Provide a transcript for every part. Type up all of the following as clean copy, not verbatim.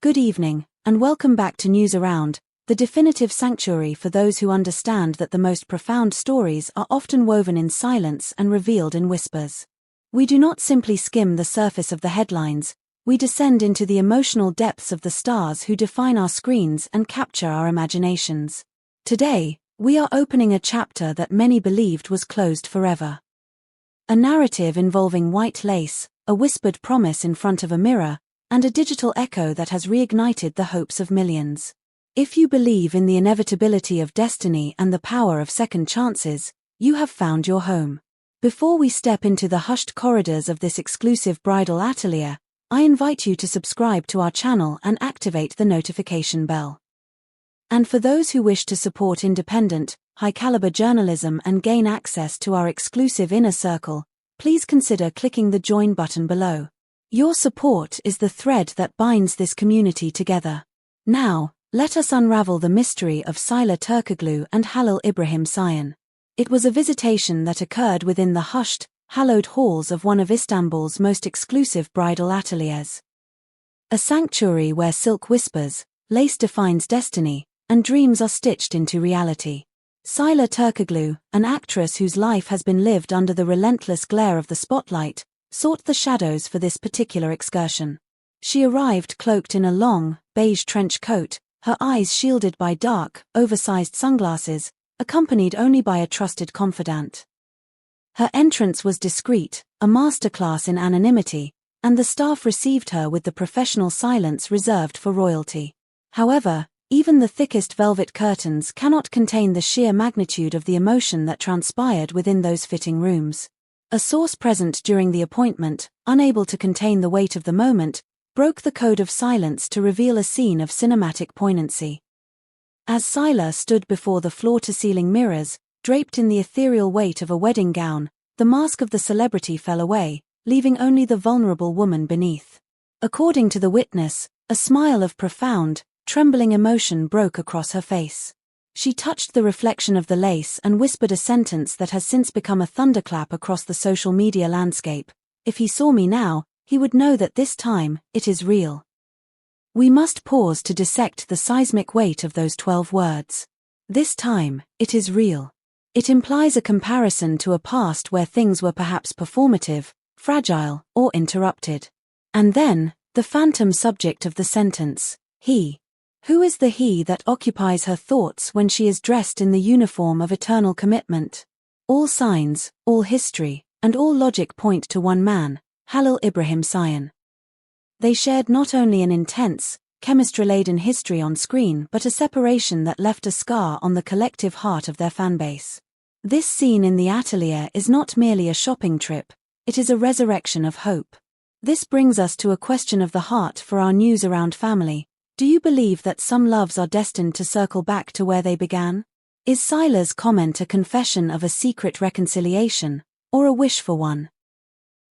Good evening, and welcome back to News Around, the definitive sanctuary for those who understand that the most profound stories are often woven in silence and revealed in whispers. We do not simply skim the surface of the headlines, we descend into the emotional depths of the stars who define our screens and capture our imaginations. Today, we are opening a chapter that many believed was closed forever. A narrative involving white lace, a whispered promise in front of a mirror, and a digital echo that has reignited the hopes of millions. If you believe in the inevitability of destiny and the power of second chances, you have found your home. Before we step into the hushed corridors of this exclusive bridal atelier, I invite you to subscribe to our channel and activate the notification bell. And for those who wish to support independent, high-caliber journalism and gain access to our exclusive inner circle, please consider clicking the join button below. Your support is the thread that binds this community together. Now, let us unravel the mystery of Sıla Türkoğlu and Halil İbrahim Ceyhan. It was a visitation that occurred within the hushed, hallowed halls of one of Istanbul's most exclusive bridal ateliers. A sanctuary where silk whispers, lace defines destiny, and dreams are stitched into reality. Sıla Türkoğlu, an actress whose life has been lived under the relentless glare of the spotlight, sought the shadows for this particular excursion. She arrived cloaked in a long, beige trench coat, her eyes shielded by dark, oversized sunglasses, accompanied only by a trusted confidant. Her entrance was discreet, a masterclass in anonymity, and the staff received her with the professional silence reserved for royalty. However, even the thickest velvet curtains cannot contain the sheer magnitude of the emotion that transpired within those fitting rooms. A source present during the appointment, unable to contain the weight of the moment, broke the code of silence to reveal a scene of cinematic poignancy. As Sıla stood before the floor-to-ceiling mirrors, draped in the ethereal weight of a wedding gown, the mask of the celebrity fell away, leaving only the vulnerable woman beneath. According to the witness, a smile of profound, trembling emotion broke across her face. She touched the reflection of the lace and whispered a sentence that has since become a thunderclap across the social media landscape. If he saw me now, he would know that this time, it is real. We must pause to dissect the seismic weight of those 12 words. This time, it is real. It implies a comparison to a past where things were perhaps performative, fragile, or interrupted. And then, the phantom subject of the sentence, he. Who is the he that occupies her thoughts when she is dressed in the uniform of eternal commitment? All signs, all history, and all logic point to one man, Halil İbrahim Ceyhan. They shared not only an intense, chemistry-laden history on screen but a separation that left a scar on the collective heart of their fanbase. This scene in the atelier is not merely a shopping trip, it is a resurrection of hope. This brings us to a question of the heart for our News Around family. Do you believe that some loves are destined to circle back to where they began? Is Sıla's comment a confession of a secret reconciliation, or a wish for one?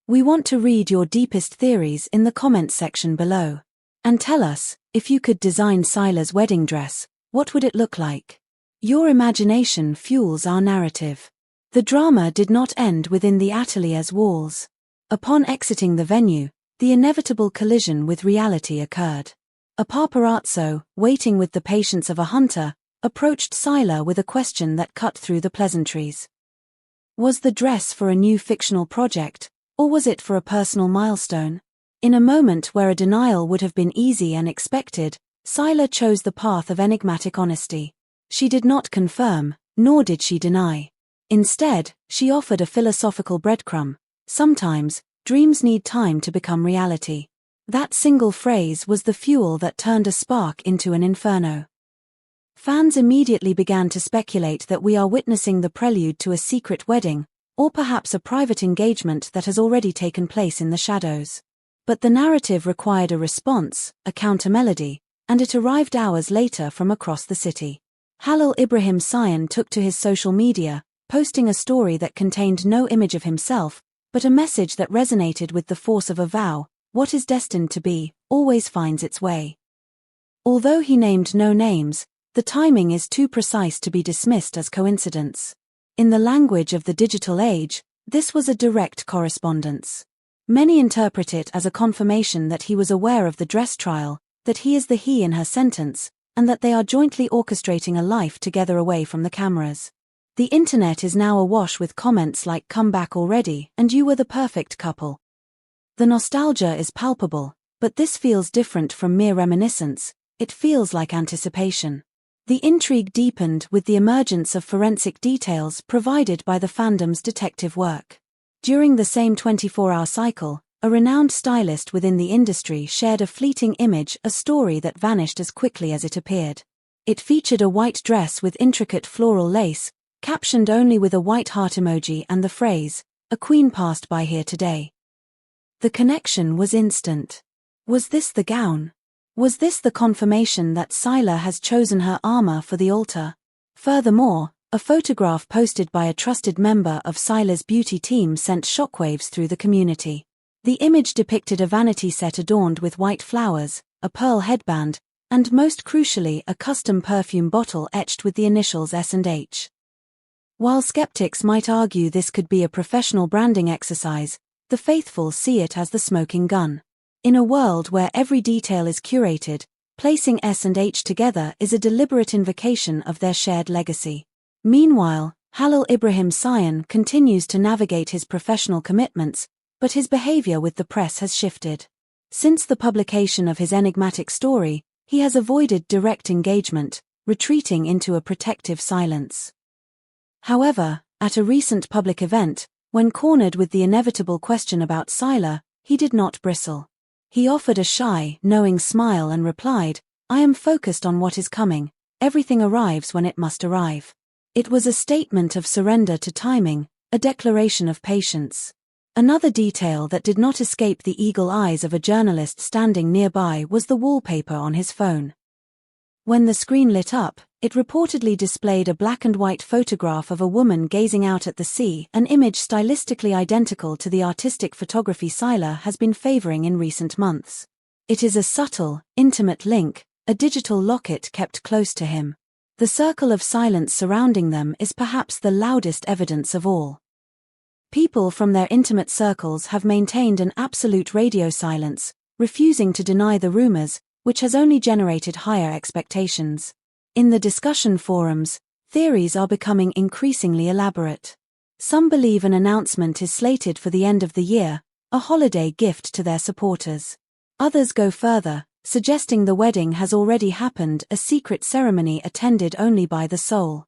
We want to read your deepest theories in the comments section below. And tell us, if you could design Sıla's wedding dress, what would it look like? Your imagination fuels our narrative. The drama did not end within the atelier's walls. Upon exiting the venue, the inevitable collision with reality occurred. A paparazzo, waiting with the patience of a hunter, approached Sıla with a question that cut through the pleasantries. Was the dress for a new fictional project, or was it for a personal milestone? In a moment where a denial would have been easy and expected, Sıla chose the path of enigmatic honesty. She did not confirm, nor did she deny. Instead, she offered a philosophical breadcrumb. Sometimes, dreams need time to become reality. That single phrase was the fuel that turned a spark into an inferno. Fans immediately began to speculate that we are witnessing the prelude to a secret wedding, or perhaps a private engagement that has already taken place in the shadows. But the narrative required a response, a counter-melody, and it arrived hours later from across the city. Halil İbrahim Ceyhan took to his social media, posting a story that contained no image of himself, but a message that resonated with the force of a vow. What is destined to be, always finds its way. Although he named no names, the timing is too precise to be dismissed as coincidence. In the language of the digital age, this was a direct correspondence. Many interpret it as a confirmation that he was aware of the dress trial, that he is the he in her sentence, and that they are jointly orchestrating a life together away from the cameras. The internet is now awash with comments like "come back already" and "you were the perfect couple." The nostalgia is palpable, but this feels different from mere reminiscence. It feels like anticipation. The intrigue deepened with the emergence of forensic details provided by the fandom's detective work. During the same 24-hour cycle, a renowned stylist within the industry shared a fleeting image, a story that vanished as quickly as it appeared. It featured a white dress with intricate floral lace, captioned only with a white heart emoji and the phrase, "A queen passed by here today." The connection was instant. Was this the gown? Was this the confirmation that Sıla has chosen her armor for the altar? Furthermore, a photograph posted by a trusted member of Sıla's beauty team sent shockwaves through the community. The image depicted a vanity set adorned with white flowers, a pearl headband, and most crucially a custom perfume bottle etched with the initials S&H. While skeptics might argue this could be a professional branding exercise, the faithful see it as the smoking gun. In a world where every detail is curated, placing S&H together is a deliberate invocation of their shared legacy. Meanwhile, Halil İbrahim Ceyhan continues to navigate his professional commitments, but his behavior with the press has shifted. Since the publication of his enigmatic story, he has avoided direct engagement, retreating into a protective silence. However, at a recent public event, when cornered with the inevitable question about Sıla, he did not bristle. He offered a shy, knowing smile and replied, "I am focused on what is coming. Everything arrives when it must arrive." It was a statement of surrender to timing, a declaration of patience. Another detail that did not escape the eagle eyes of a journalist standing nearby was the wallpaper on his phone. When the screen lit up, it reportedly displayed a black and white photograph of a woman gazing out at the sea, an image stylistically identical to the artistic photography Sıla has been favoring in recent months. It is a subtle, intimate link, a digital locket kept close to him. The circle of silence surrounding them is perhaps the loudest evidence of all. People from their intimate circles have maintained an absolute radio silence, refusing to deny the rumors, which has only generated higher expectations. In the discussion forums, theories are becoming increasingly elaborate. Some believe an announcement is slated for the end of the year, a holiday gift to their supporters. Others go further, suggesting the wedding has already happened, a secret ceremony attended only by the soul.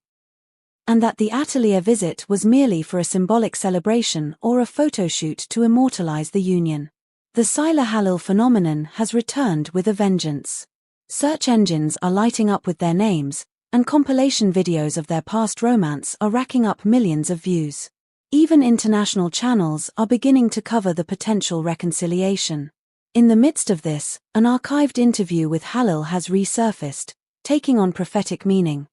And that the atelier visit was merely for a symbolic celebration or a photoshoot to immortalize the union. The Sıla Halil phenomenon has returned with a vengeance. Search engines are lighting up with their names, and compilation videos of their past romance are racking up millions of views. Even international channels are beginning to cover the potential reconciliation. In the midst of this, an archived interview with Halil has resurfaced, taking on prophetic meaning.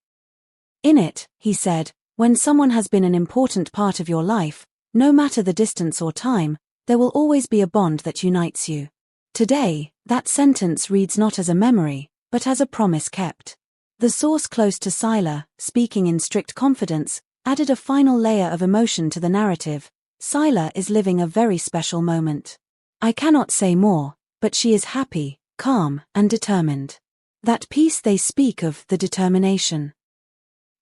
In it, he said, "When someone has been an important part of your life, no matter the distance or time, there will always be a bond that unites you." Today, that sentence reads not as a memory, but as a promise kept. The source close to Sıla, speaking in strict confidence, added a final layer of emotion to the narrative. Sıla is living a very special moment. "I cannot say more, but she is happy, calm, and determined." That peace they speak of, the determination,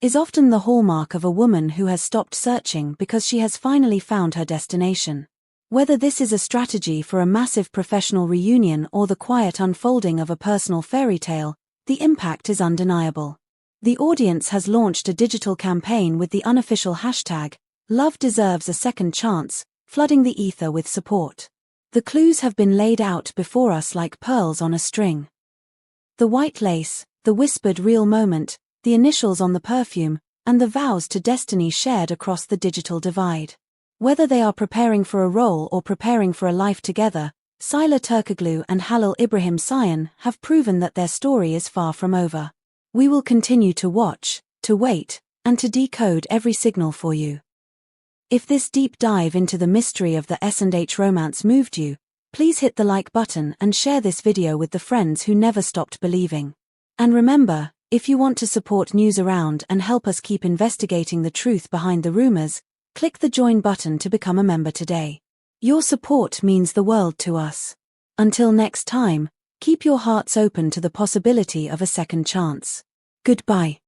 is often the hallmark of a woman who has stopped searching because she has finally found her destination. Whether this is a strategy for a massive professional reunion or the quiet unfolding of a personal fairy tale, the impact is undeniable. The audience has launched a digital campaign with the unofficial hashtag, "Love Deserves a Second Chance," flooding the ether with support. The clues have been laid out before us like pearls on a string. The white lace, the whispered real moment, the initials on the perfume, and the vows to destiny shared across the digital divide. Whether they are preparing for a role or preparing for a life together, Sıla Türkoğlu and Halil İbrahim Ceyhan have proven that their story is far from over. We will continue to watch, to wait, and to decode every signal for you. If this deep dive into the mystery of the S&H romance moved you, please hit the like button and share this video with the friends who never stopped believing. And remember, if you want to support News Around and help us keep investigating the truth behind the rumors, click the join button to become a member today. Your support means the world to us. Until next time, Keep your hearts open to the possibility of a second chance. Goodbye.